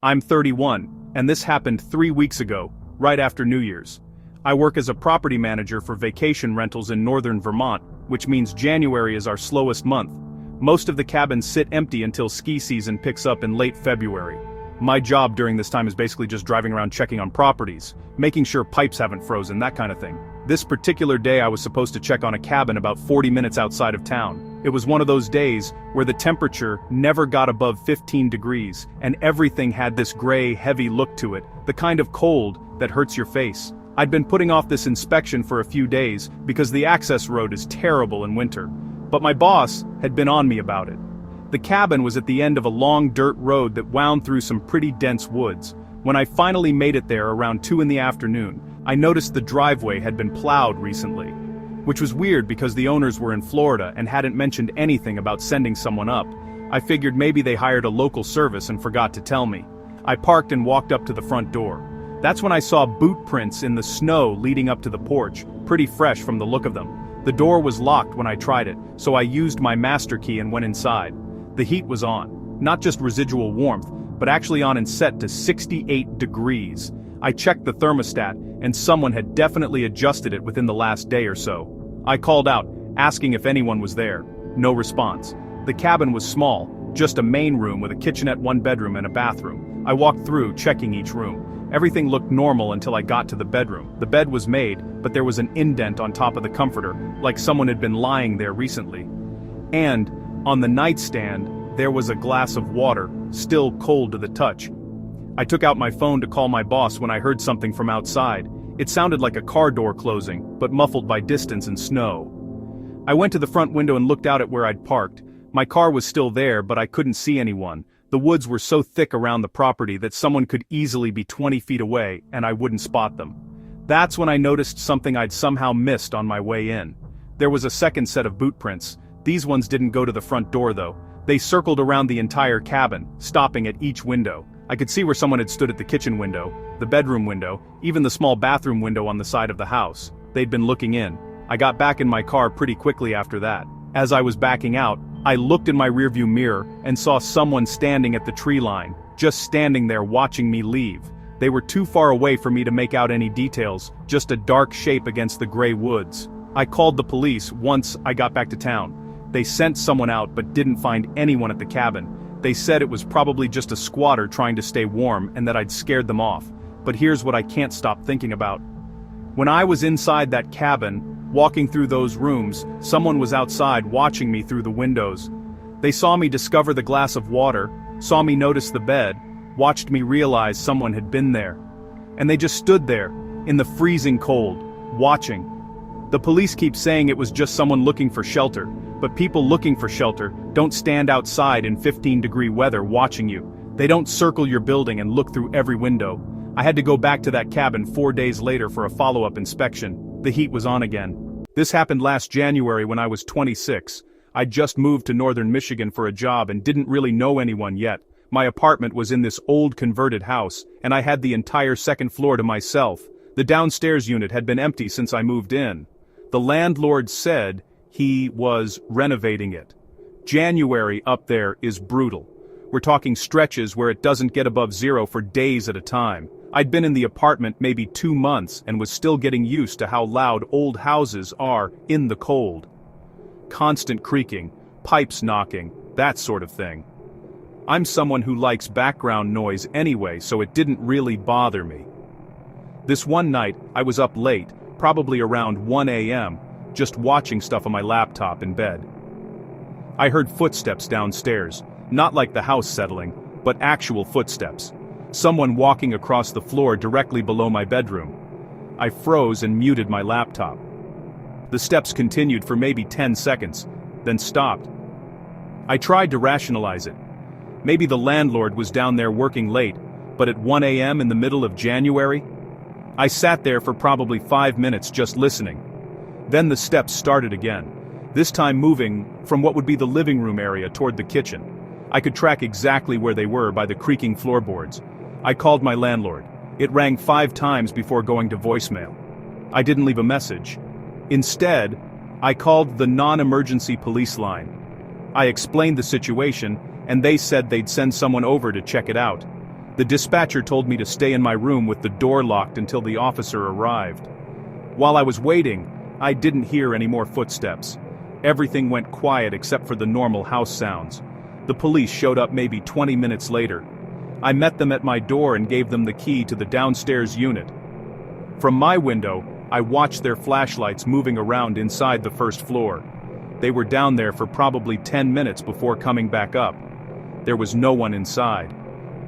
I'm 31, and this happened 3 weeks ago, right after New Year's. I work as a property manager for vacation rentals in northern Vermont, which means January is our slowest month. Most of the cabins sit empty until ski season picks up in late February. My job during this time is basically just driving around checking on properties, making sure pipes haven't frozen, that kind of thing. This particular day I was supposed to check on a cabin about 40 minutes outside of town. It was one of those days where the temperature never got above 15 degrees, and everything had this gray, heavy look to it, the kind of cold that hurts your face. I'd been putting off this inspection for a few days because the access road is terrible in winter, but my boss had been on me about it. The cabin was at the end of a long dirt road that wound through some pretty dense woods. When I finally made it there around 2 in the afternoon, I noticed the driveway had been plowed recently. Which was weird because the owners were in Florida and hadn't mentioned anything about sending someone up. I figured maybe they hired a local service and forgot to tell me. I parked and walked up to the front door. That's when I saw boot prints in the snow leading up to the porch, pretty fresh from the look of them. The door was locked when I tried it, so I used my master key and went inside. The heat was on, not just residual warmth, but actually on and set to 68 degrees. I checked the thermostat, and someone had definitely adjusted it within the last day or so. I called out, asking if anyone was there. No response. The cabin was small, just a main room with a kitchenette, 1 bedroom and a bathroom. I walked through, checking each room. Everything looked normal until I got to the bedroom. The bed was made, but there was an indent on top of the comforter, like someone had been lying there recently. And, on the nightstand, there was a glass of water, still cold to the touch. I took out my phone to call my boss when I heard something from outside. It sounded like a car door closing, but muffled by distance and snow. I went to the front window and looked out at where I'd parked. My car was still there, but I couldn't see anyone. The woods were so thick around the property that someone could easily be 20 feet away, and I wouldn't spot them. That's when I noticed something I'd somehow missed on my way in. There was a second set of boot prints. These ones didn't go to the front door though. They circled around the entire cabin, stopping at each window. I could see where someone had stood at the kitchen window, the bedroom window, even the small bathroom window on the side of the house. They'd been looking in. I got back in my car pretty quickly after that. As I was backing out, I looked in my rearview mirror and saw someone standing at the tree line, just standing there watching me leave. They were too far away for me to make out any details, just a dark shape against the gray woods. I called the police once I got back to town. They sent someone out but didn't find anyone at the cabin. They said it was probably just a squatter trying to stay warm and that I'd scared them off. But here's what I can't stop thinking about. When I was inside that cabin, walking through those rooms, someone was outside watching me through the windows. They saw me discover the glass of water, saw me notice the bed, watched me realize someone had been there. And they just stood there, in the freezing cold, watching. The police keep saying it was just someone looking for shelter, but people looking for shelter don't stand outside in 15-degree weather watching you. They don't circle your building and look through every window. I had to go back to that cabin 4 days later for a follow-up inspection. The heat was on again. This happened last January when I was 26. I'd just moved to northern Michigan for a job and didn't really know anyone yet. My apartment was in this old converted house, and I had the entire second floor to myself. The downstairs unit had been empty since I moved in. The landlord said he was renovating it. January up there is brutal. We're talking stretches where it doesn't get above 0 for days at a time. I'd been in the apartment maybe 2 months and was still getting used to how loud old houses are in the cold. Constant creaking, pipes knocking, that sort of thing. I'm someone who likes background noise anyway, so it didn't really bother me. This one night, I was up late, probably around 1 a.m., just watching stuff on my laptop in bed. I heard footsteps downstairs, not like the house settling, but actual footsteps. Someone walking across the floor directly below my bedroom. I froze and muted my laptop. The steps continued for maybe 10 seconds, then stopped. I tried to rationalize it. Maybe the landlord was down there working late, but at 1 a.m. in the middle of January? I sat there for probably 5 minutes just listening. Then the steps started again, this time moving from what would be the living room area toward the kitchen. I could track exactly where they were by the creaking floorboards. I called my landlord. It rang 5 times before going to voicemail. I didn't leave a message. Instead, I called the non-emergency police line. I explained the situation, and they said they'd send someone over to check it out. The dispatcher told me to stay in my room with the door locked until the officer arrived. While I was waiting, I didn't hear any more footsteps. Everything went quiet except for the normal house sounds. The police showed up maybe 20 minutes later. I met them at my door and gave them the key to the downstairs unit. From my window, I watched their flashlights moving around inside the first floor. They were down there for probably 10 minutes before coming back up. There was no one inside.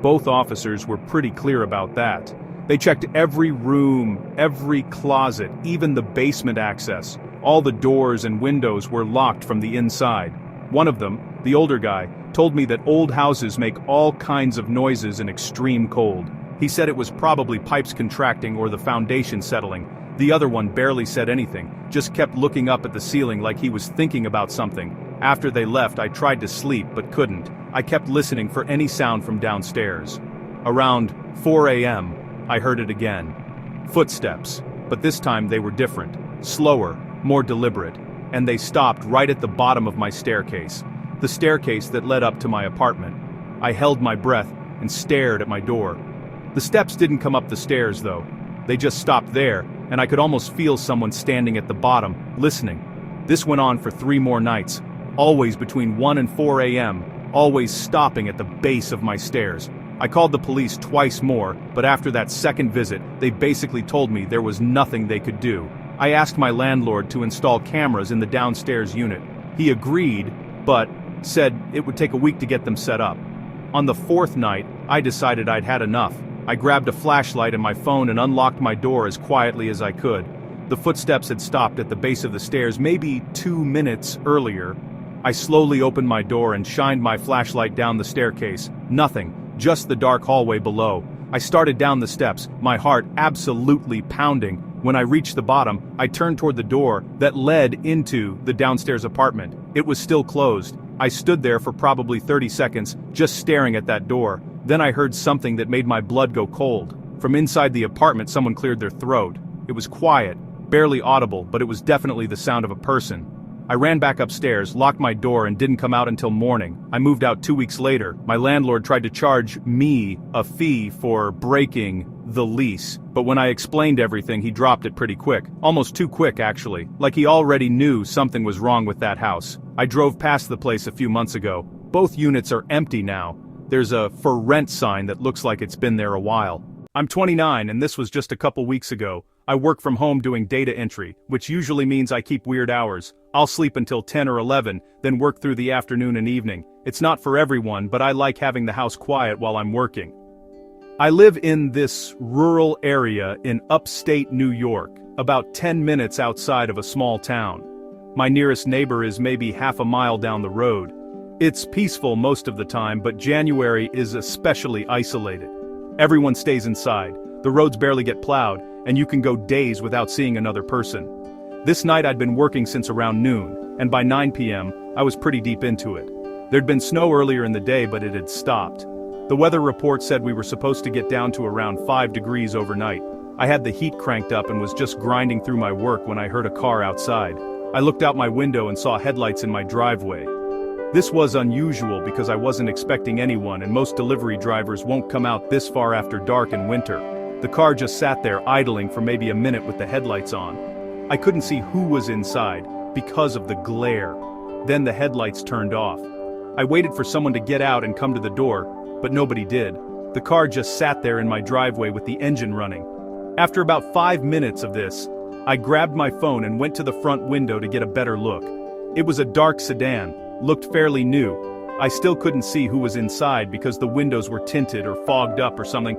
Both officers were pretty clear about that. They checked every room, every closet, even the basement access. All the doors and windows were locked from the inside. One of them, the older guy, told me that old houses make all kinds of noises in extreme cold. He said it was probably pipes contracting or the foundation settling. The other one barely said anything, just kept looking up at the ceiling like he was thinking about something. After they left, I tried to sleep but couldn't. I kept listening for any sound from downstairs. Around 4 a.m., I heard it again. Footsteps, but this time they were different, slower, more deliberate, and they stopped right at the bottom of my staircase, the staircase that led up to my apartment. I held my breath and stared at my door. The steps didn't come up the stairs though. They just stopped there, and I could almost feel someone standing at the bottom, listening. This went on for 3 more nights, always between 1 and 4 a.m., always stopping at the base of my stairs. I called the police twice more, but after that second visit, they basically told me there was nothing they could do. I asked my landlord to install cameras in the downstairs unit. He agreed, but said it would take a week to get them set up. On the 4th night, I decided I'd had enough. I grabbed a flashlight and my phone and unlocked my door as quietly as I could. The footsteps had stopped at the base of the stairs maybe 2 minutes earlier. I slowly opened my door and shined my flashlight down the staircase. Nothing, just the dark hallway below. I started down the steps, my heart absolutely pounding. When I reached the bottom, I turned toward the door that led into the downstairs apartment. It was still closed. I stood there for probably 30 seconds, just staring at that door. Then I heard something that made my blood go cold. From inside the apartment, someone cleared their throat. It was quiet, barely audible, but it was definitely the sound of a person. I ran back upstairs, locked my door, and didn't come out until morning. I moved out 2 weeks later. My landlord tried to charge me a fee for breaking the lease, but when I explained everything, he dropped it pretty quick. Almost too quick, actually. Like he already knew something was wrong with that house. I drove past the place a few months ago. Both units are empty now. There's a for rent sign that looks like it's been there a while. I'm 29 and this was just a couple weeks ago. I work from home doing data entry, which usually means I keep weird hours. I'll sleep until 10 or 11, then work through the afternoon and evening. It's not for everyone, but I like having the house quiet while I'm working. I live in this rural area in upstate New York, about 10 minutes outside of a small town. My nearest neighbor is maybe half a mile down the road. It's peaceful most of the time, but January is especially isolated. Everyone stays inside, the roads barely get plowed, and you can go days without seeing another person. This night I'd been working since around noon, and by 9 p.m., I was pretty deep into it. There'd been snow earlier in the day, but it had stopped. The weather report said we were supposed to get down to around 5 degrees overnight. I had the heat cranked up and was just grinding through my work when I heard a car outside. I looked out my window and saw headlights in my driveway. This was unusual because I wasn't expecting anyone, and most delivery drivers won't come out this far after dark in winter. The car just sat there idling for maybe a minute with the headlights on. I couldn't see who was inside because of the glare. Then the headlights turned off. I waited for someone to get out and come to the door, but nobody did. The car just sat there in my driveway with the engine running. After about 5 minutes of this, I grabbed my phone and went to the front window to get a better look. It was a dark sedan, looked fairly new. I still couldn't see who was inside because the windows were tinted or fogged up or something.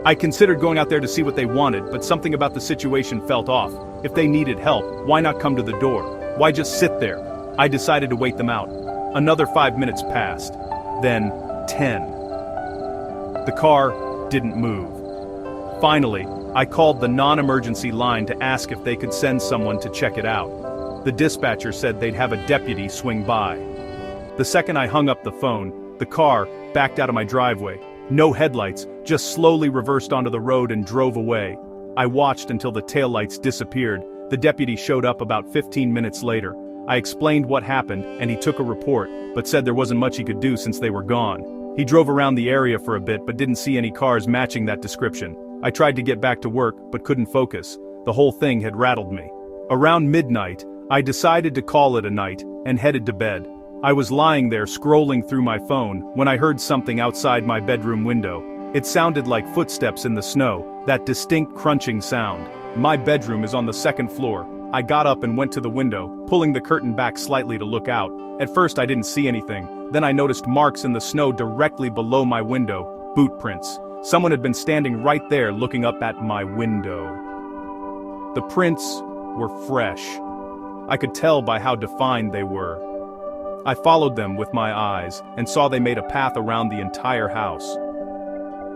I considered going out there to see what they wanted, but something about the situation felt off. If they needed help, why not come to the door? Why just sit there? I decided to wait them out. Another 5 minutes passed. Then 10. The car didn't move. Finally, I called the non-emergency line to ask if they could send someone to check it out. The dispatcher said they'd have a deputy swing by. The second I hung up the phone, the car backed out of my driveway. No headlights, just slowly reversed onto the road and drove away. I watched until the taillights disappeared. The deputy showed up about 15 minutes later. I explained what happened, and he took a report, but said there wasn't much he could do since they were gone. He drove around the area for a bit but didn't see any cars matching that description. I tried to get back to work but couldn't focus. The whole thing had rattled me. Around midnight, I decided to call it a night and headed to bed. I was lying there scrolling through my phone when I heard something outside my bedroom window. It sounded like footsteps in the snow, that distinct crunching sound. My bedroom is on the second floor. I got up and went to the window, pulling the curtain back slightly to look out. At first I didn't see anything, then I noticed marks in the snow directly below my window, boot prints. Someone had been standing right there looking up at my window. The prints were fresh. I could tell by how defined they were. I followed them with my eyes and saw they made a path around the entire house.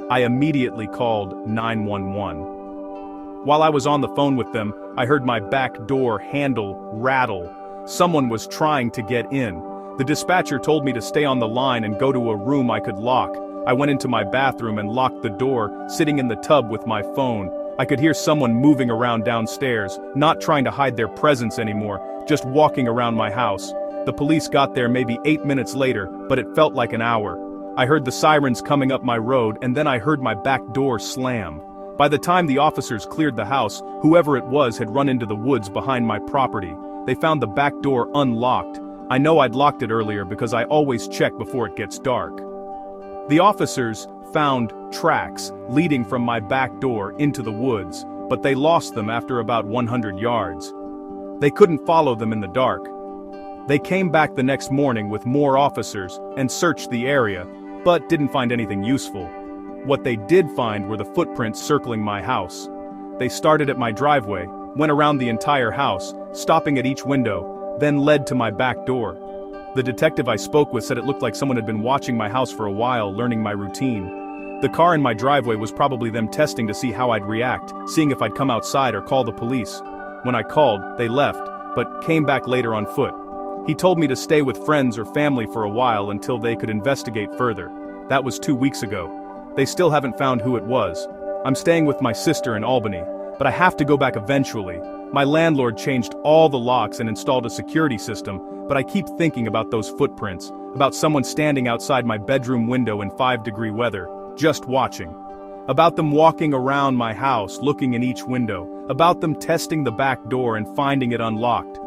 I immediately called 911. While I was on the phone with them, I heard my back door handle rattle. Someone was trying to get in. The dispatcher told me to stay on the line and go to a room I could lock. I went into my bathroom and locked the door, sitting in the tub with my phone. I could hear someone moving around downstairs, not trying to hide their presence anymore, just walking around my house. The police got there maybe 8 minutes later, but it felt like an hour. I heard the sirens coming up my road and then I heard my back door slam. By the time the officers cleared the house, whoever it was had run into the woods behind my property. They found the back door unlocked. I know I'd locked it earlier because I always check before it gets dark. The officers found tracks leading from my back door into the woods, but they lost them after about 100 yards. They couldn't follow them in the dark. They came back the next morning with more officers and searched the area, but didn't find anything useful. What they did find were the footprints circling my house. They started at my driveway, went around the entire house, stopping at each window, then led to my back door. The detective I spoke with said it looked like someone had been watching my house for a while, learning my routine. The car in my driveway was probably them testing to see how I'd react, seeing if I'd come outside or call the police. When I called, they left, but came back later on foot. He told me to stay with friends or family for a while until they could investigate further. That was 2 weeks ago. They still haven't found who it was. I'm staying with my sister in Albany, but I have to go back eventually. My landlord changed all the locks and installed a security system, but I keep thinking about those footprints, about someone standing outside my bedroom window in 5-degree weather, just watching. About them walking around my house, looking in each window, about them testing the back door and finding it unlocked.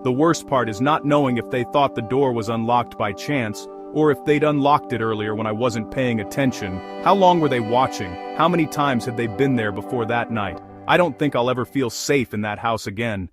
The worst part is not knowing if they thought the door was unlocked by chance, or if they'd unlocked it earlier when I wasn't paying attention. How long were they watching? How many times had they been there before that night? I don't think I'll ever feel safe in that house again.